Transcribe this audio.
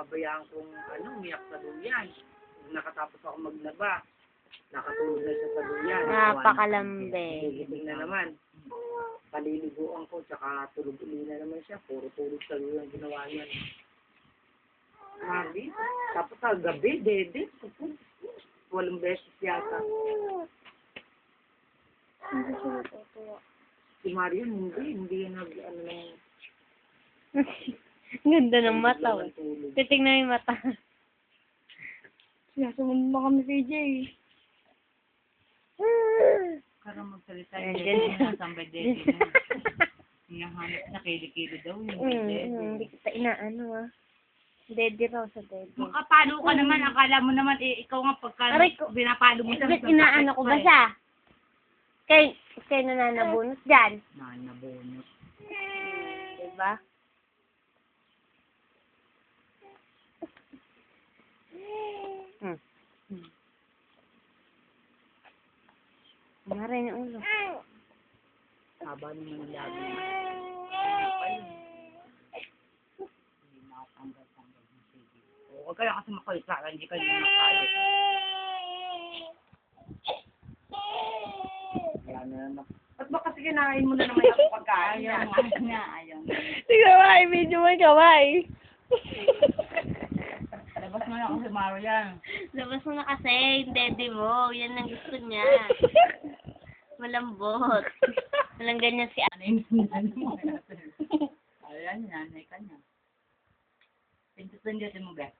pabayaan kong umiyak sa duyan. Nakatapos ako maglaba. Nakatulog na siya sa duyan. Napakalambe. Gigising na naman. Paliliguan ko, tsaka tulog uli na naman siya. Puro tulog sa duyan ginawa niya. Mabi. Tapos sa gabi, dede. 8 beses yata. Hindi siya natutuwa. Si Marian, hindi yan Ganda ng mata. tulog. Titignan yung mata. Sinasunod mo kami kay Jay. Karang magsalita Ayan, yung ganyan. nasambay dede mo. Hinahanap na kili-kili daw yung dede. Hindi kita inaano Dede raw sa dede. Makapalo ka naman, akala mo naman, ikaw nga pagka Aray ko. binapalo mo siya. Inaano ko ba siya? Kay nananabunot dyan. Nanabunot. Diba? Maray na ulo. Haba naman yung labi. Hindi nakatanggal-tanggal ng sige. Huwag kaya kasi makulit sa akin, hindi kayo nakalit. Yan na naman. Ba't ba kasi kinain mo na naman yung pagkain? Ayaw nga, ayaw nga. Tingnan mo, ay medyo may kamay. Labas mo na ako si Maro yan. Labas mo na kasi, yung dede mo. Yan ang gusto niya. Malambot. Walang ganyan si Ano yung nanay mo? Ayan, nanay ka niya. Pinto-pindutin mo ba?